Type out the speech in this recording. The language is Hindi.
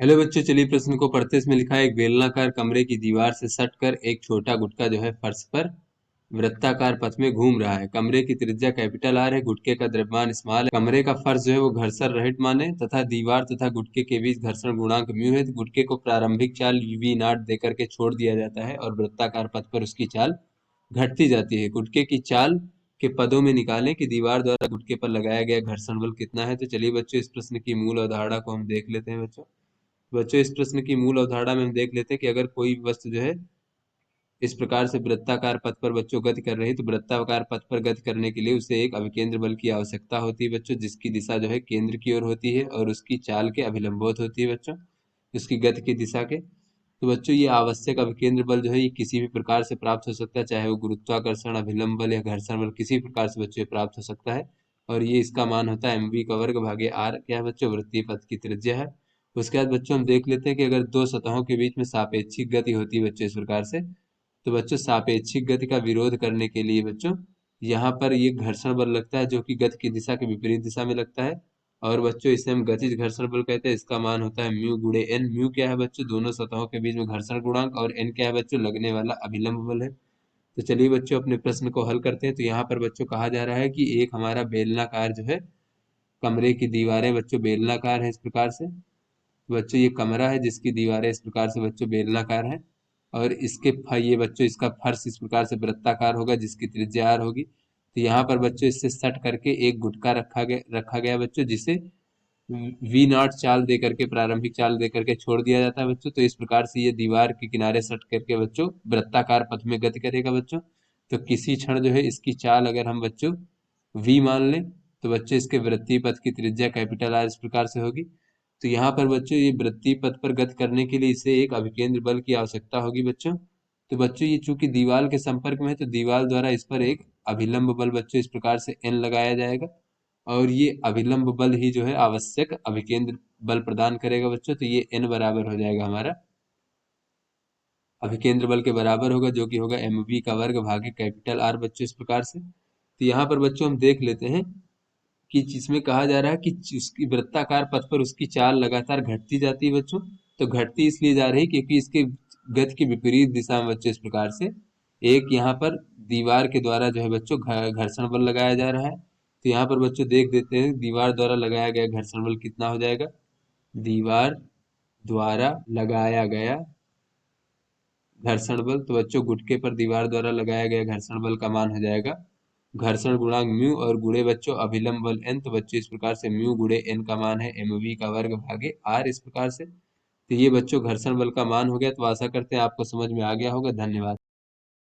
हेलो बच्चों, चलिए प्रश्न को पढ़ते हैं। इसमें लिखा है एक बेलनाकार कमरे की दीवार से सटकर एक छोटा गुटका जो है फर्श पर वृत्ताकार पथ में घूम रहा है। कमरे की त्रिज्या कैपिटल आर है, गुटके का द्रव्यमान स्मॉल है। कमरे का फर्श जो है वो घर्षण रहित माने तथा दीवार तथा गुटके के बीच घर्षण गुणांक म्यू है। तो गुटके को प्रारंभिक चाल वी नॉट देकर के छोड़ दिया जाता है और वृत्ताकार पथ पर उसकी चाल घटती जाती है। गुटके की चाल के पदों में निकालें कि दीवार द्वारा गुटके पर लगाया गया घर्षण बल कितना है। तो चलिए बच्चों, इस प्रश्न की मूल अवधारणा को हम देख लेते हैं। बच्चों, इस प्रश्न की मूल अवधारणा में हम देख लेते हैं कि अगर कोई वस्तु जो है इस प्रकार से वृत्ताकार पथ पर बच्चों गति कर रही है, तो वृत्ताकार पथ पर गति करने के लिए उसे एक अभिकेंद्र बल की आवश्यकता होती है बच्चों, जिसकी दिशा जो है केंद्र की ओर होती है और उसकी चाल के अभिलंबवत होती है बच्चों, उसकी गति की दिशा के। तो बच्चों, ये आवश्यक अभिकेंद्र बल जो है ये किसी भी प्रकार से प्राप्त हो सकता है, चाहे वो गुरुत्वाकर्षण, अभिलंब बल या घर्षण बल, किसी प्रकार से बच्चों ये प्राप्त हो सकता है। और ये इसका मान होता है एमवी का वर्ग भागे आर, क्या है बच्चों, वृत्तीय पथ की त्रिज्या है। उसके बाद बच्चों हम देख लेते हैं कि अगर दो सतहों के बीच में सापेक्षिक गति होती है बच्चों इस प्रकार से, तो बच्चों सापेक्षिक गति का विरोध करने के लिए बच्चों यहाँ पर ये घर्षण बल लगता है, जो कि गति की दिशा के विपरीत दिशा में लगता है। और बच्चों इसे हम गतिज घर्षण बल कहते हैं। इसका मान होता है म्यू गुणे एन। म्यू क्या है बच्चों, दोनों सतहों के बीच में घर्षण गुणांक, और एन क्या है बच्चों, लगने वाला अभिलंब बल है। तो चलिए बच्चों अपने प्रश्न को हल करते हैं। तो यहाँ पर बच्चों कहा जा रहा है कि एक हमारा बेलनाकार जो है कमरे की दीवारें बच्चों बेलनाकार है इस प्रकार से। बच्चों ये कमरा है जिसकी दीवारें इस प्रकार से बच्चों बेलनाकार हैं, और ये बच्चों इसका फर्श इस प्रकार से वृत्ताकार होगा जिसकी त्रिज्या आर होगी। तो यहाँ पर बच्चों इससे सट करके एक गुटका रखा गया बच्चों, जिसे वी नॉट चाल दे करके, प्रारंभिक चाल दे करके छोड़ दिया जाता है बच्चों। तो इस प्रकार से ये दीवार के किनारे सट करके बच्चों वृत्ताकार पथ में गति करेगा बच्चों। तो किसी क्षण जो है इसकी चाल अगर हम बच्चों वी मान लें, तो बच्चों इसके वृत्तीय पथ की त्रिज्या कैपिटल आर इस प्रकार से होगी। तो यहाँ पर बच्चों ये वृत्तीय पथ पर गति करने के लिए इसे एक अभिकेंद्र बल की आवश्यकता होगी बच्चों। तो बच्चों ये चूंकि दीवार के संपर्क में है, तो दीवार द्वारा इस पर एक अभिलंब बल बच्चों इस प्रकार से एन लगाया जाएगा, और ये अभिलंब बल ही जो है आवश्यक अभिकेंद्र बल प्रदान करेगा बच्चों। तो ये एन बराबर हो जाएगा हमारा अभिकेंद्र बल के बराबर होगा, जो कि होगा एम वी का वर्ग भागे कैपिटल आर बच्चों इस प्रकार से। तो यहाँ पर बच्चों हम देख लेते हैं कि जिसमें कहा जा रहा है कि उसकी वृत्ताकार पथ पर उसकी चाल लगातार घटती जाती है बच्चों। तो घटती इसलिए जा रही क्योंकि इसके गति के विपरीत दिशा में बच्चों इस प्रकार से एक यहाँ पर दीवार के द्वारा जो है बच्चों घर्षण बल लगाया जा रहा है। तो यहाँ पर बच्चों देख देते हैं दीवार द्वारा लगाया गया घर्षण बल कितना हो जाएगा। दीवार द्वारा लगाया गया घर्षण बल, तो बच्चों गुटके पर दीवार द्वारा लगाया गया घर्षण बल का मान हो जाएगा घर्षण गुणांक म्यू और गुणे बच्चों अभिलंब बल एन। तो बच्चों इस प्रकार से म्यू गुणे एन का मान है एम वी का वर्ग भागे आर इस प्रकार से। तो ये बच्चों घर्षण बल का मान हो गया। तो आशा करते हैं आपको समझ में आ गया होगा। धन्यवाद।